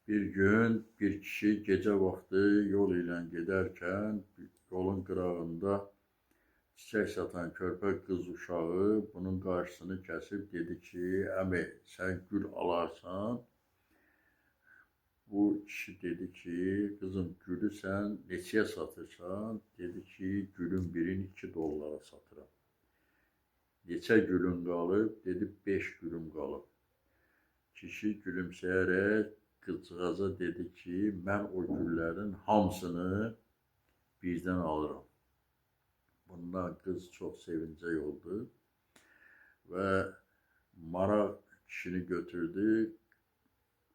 Bir gün bir kişi gece vakti yol ilə gedərkən yolun qırağında çiçək satan körpə qız uşağı bunun qarşısını kəsib dedi ki, əmi sən gül alarsan. Bu kişi dedi ki, qızım gülü sən neçəyə satırsan? Dedi ki, gülün birini $2 satıram. Neçə gülün qalıb? Dedi 5 gülüm qalıb. Kişi gülümsəyərək qızcığaza dedi ki, mən o güllərin hamısını birdən alıram. Bundan qız çox sevincək oldu və maraq kişini götürdü.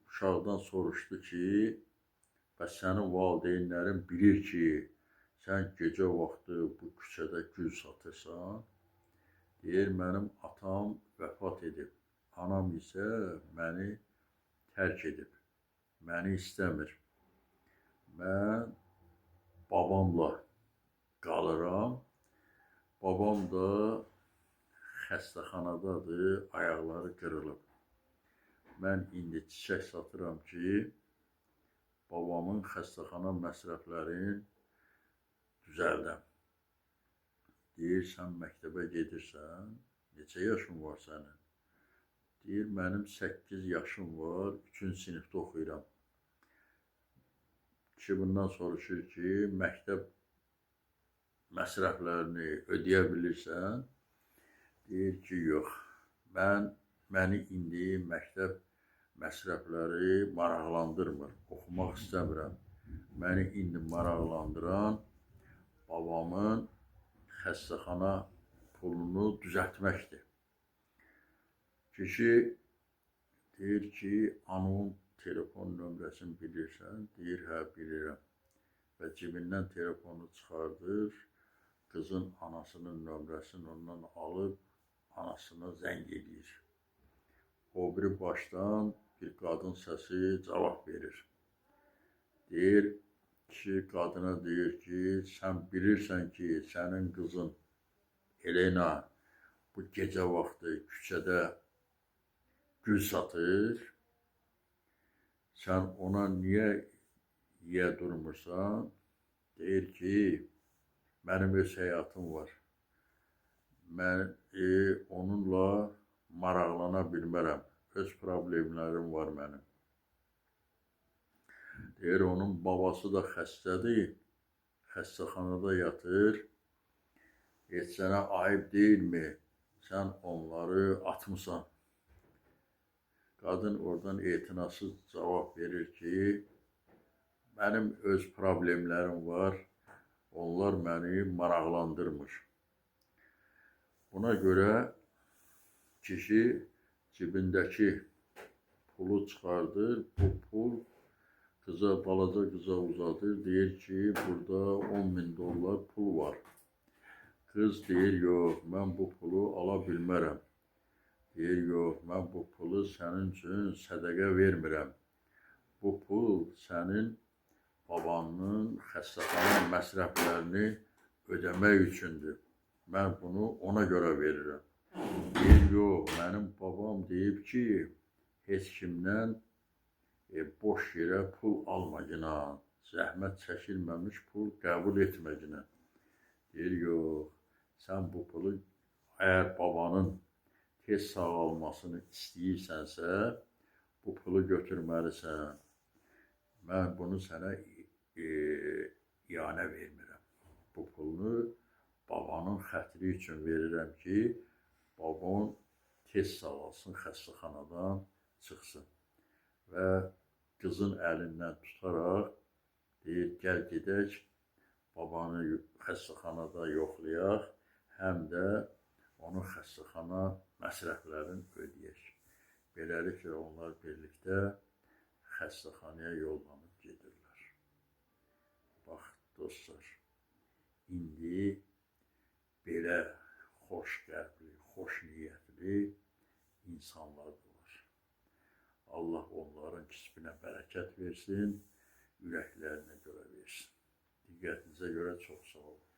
Uşaqdan soruşdu ki, bəs sənin valideynlərin bilir ki, sən gecə vaxtı bu küçədə gül satırsan? Deyir, mənim atam vəfat edib, anam isə məni tərk edib, məni istəmir. Mən babamla qalıram. Babam da xəstəxanadadır, ayaqları qırılıb. Mən indi çiçək satıram ki, babamın xəstəxana məsrəflərini düzəldəm. Deyir, sən məktəbə gedirsən, neçə yaşın var sənin? Deyir, mənim 8 yaşım var, 3-cü sinifdə oxuyuram. Kişi bundan soruşur ki, məktəb məsrəflərini ödəyə bilirsən? Deyir ki, yox. Məni indi məktəb məsrəfləri maraqlandırmır, oxumaq istəmirəm. Məni indi maraqlandıran babamın xəstəxana pulunu düzəltməkdir. Kişi deyir ki, anamın telefon nömrəsini bilirsən? Deyir, hə, bilirəm. Və cibindən telefonu çıxardır, qızın anasının nömrəsini ondan alıb, anasına zəng edir. O biri başdan bir qadın səsi cavab verir. Deyir, kişi qadına deyir ki, sən bilirsən ki, sənin qızın Elena bu gecə vaxtı küçədə gül satır. Sən ona niyə durmursan? Deyir ki, mənim öz həyatım var. Mən onunla maraqlana bilmərəm. Öz problemlərim var mənim. Deyir, onun babası da xəstədir, xəstəxanada yatır. Heç sənə ayıb deyilmi? Sən onları atmısan. Qadın oradan etinasız cavab verir ki, mənim öz problemlərim var, onlar məni maraqlandırmır. Buna görə kişi cibindəki pulu çıxardır, bu pul balaca qıza uzadır, deyir ki, burada $10.000 pul var. Qız deyir, yox, mən bu pulu ala bilmərəm. Deyir, yox, mən bu pulu sənin üçün sədəqə vermirəm. Bu pul sənin babanın xəstəxana məsrəflərini ödəmək üçündür. Mən bunu ona görə verirəm. Deyir, yox, mənim babam deyib ki, heç kimdən boş yerə pul almacına, zəhmət çəkilməmiş pul qəbul etməcına. Deyir, yox, sən bu pulu əgər babanın tez sağalmasını istəyirsənsə, bu pulu götürməlisən. Mən bunu sənə iyanə vermirəm. Bu pulunu babanın xətri üçün verirəm ki, baban tez sağalsın, xəstəxanadan çıxsın. Və qızın əlindən tutaraq deyir, gəl gedək, babanı xəstəxanada yoxlayaq, həm də onun xəstəxana məsrəflərini ödəyək. Beləliklə onlar birlikdə xəstəxanaya yollanıb gedirlər. Bax, dostlar, indi belə xoş qəlbli, xoş niyyətli insanlar da var. Allah onların kisbinə bərəkət versin, ürəklərinə görə versin. Diqqətinizə görə çox sağ olun.